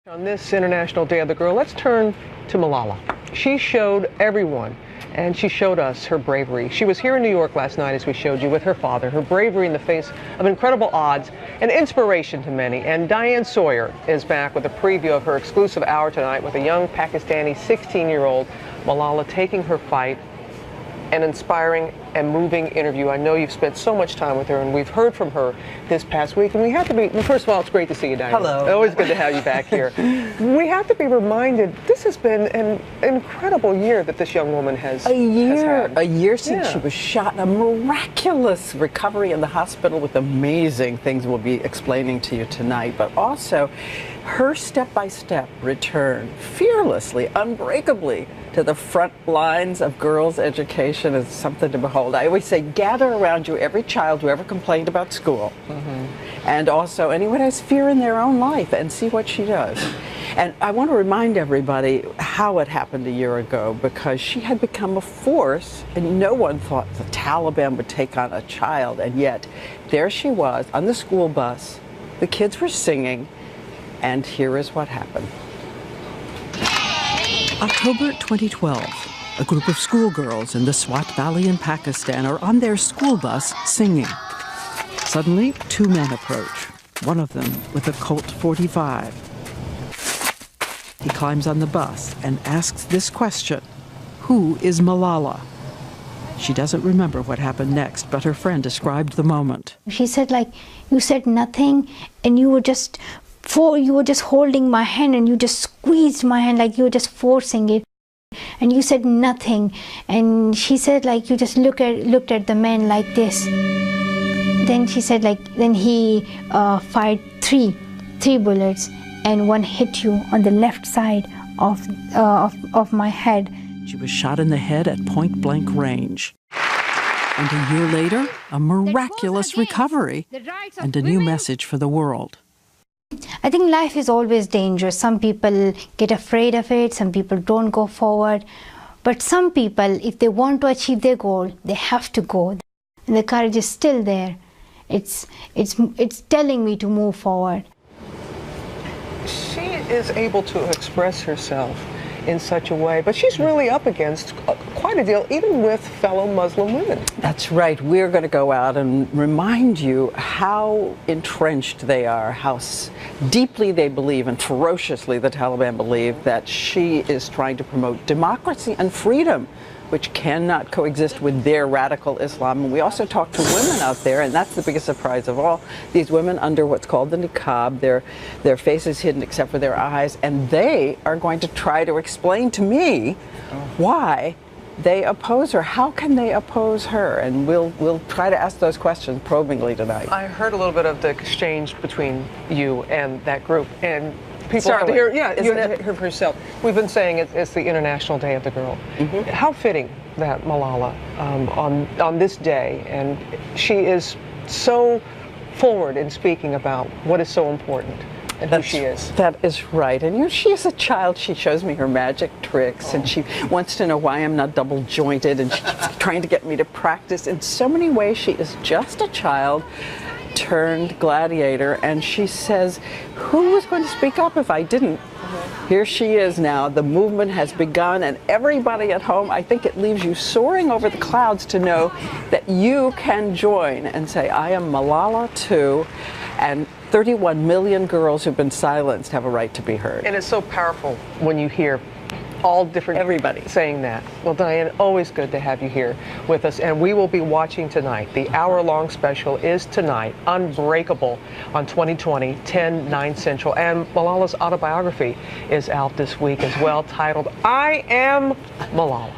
On this International Day of the Girl, let's turn to Malala. She showed everyone, and she showed us her bravery. She was here in New York last night, as we showed you, with her father. Her bravery in the face of incredible odds, an inspiration to many. And Diane Sawyer is back with a preview of her exclusive hour tonight with a young Pakistani 16-year-old, Malala, taking her fight. An inspiring and moving interview. I know you've spent so much time with her, and we've heard from her this past week, and we have to be, well, first of all, it's great to see you, Diane. Hello. Always good to have you back here. We have to be reminded, this has been an incredible year that this young woman has had. A year since she was shot, a miraculous recovery in the hospital with amazing things we'll be explaining to you tonight, but also her step-by-step return, fearlessly, unbreakably, to the front lines of girls' education is something to behold. I always say, gather around you every child who ever complained about school, and also anyone who has fear in their own life, and see what she does. And I want to remind everybody how it happened a year ago, because she had become a force, and no one thought the Taliban would take on a child, and yet there she was on the school bus. The kids were singing, and here is what happened. October 2012, a group of schoolgirls in the Swat Valley in Pakistan are on their school bus singing. Suddenly, two men approach, one of them with a Colt 45. He climbs on the bus and asks this question: who is Malala? She doesn't remember what happened next, but her friend described the moment. She said, like, you said nothing, and you were just holding my hand, and you just squeezed my hand like you were just forcing it, and you said nothing. And she said, like, you just looked at the man like this. Then she said, like, then he fired three bullets, and one hit you on the left side of my head. She was shot in the head at point-blank range. And a year later, a miraculous recovery and a new message for the world. I think life is always dangerous. Some people get afraid of it, some people don't go forward. But some people, if they want to achieve their goal, they have to go. And the courage is still there. It's telling me to move forward. She is able to express herself in such a way, but she's really up against quite a deal, even with fellow Muslim women. That's right. We're going to go out and remind you how entrenched they are, how deeply they believe, and ferociously the Taliban believe, that she is trying to promote democracy and freedom, which cannot coexist with their radical Islam. And we also talk to women out there, and that's the biggest surprise of all. These women under what's called the niqab, their faces hidden except for their eyes, and they are going to try to explain to me why they oppose her. How can they oppose her? And we'll try to ask those questions probingly tonight. I heard a little bit of the exchange between you and that group, and people have to hear, you hear for yourself. We've been saying it's the International Day of the Girl. How fitting that Malala on this day, and she is so forward in speaking about what is so important and who she is. That is right. And she is a child. She shows me her magic tricks, and she wants to know why I'm not double jointed, and she's trying to get me to practice. In so many ways, she is just a child turned gladiator, and she says, who was going to speak up if I didn't? Here she is now. The movement has begun, and everybody at home, I think it leaves you soaring over the clouds to know that you can join and say, I am Malala too, and 31 million girls who've been silenced have a right to be heard. And it's so powerful when you hear all different everybody saying that. Well, Diane, always good to have you here with us, and we will be watching tonight. The hour-long special is tonight, Unbreakable, on 20/20, 10/9 Central, and Malala's autobiography is out this week as well, titled I Am Malala.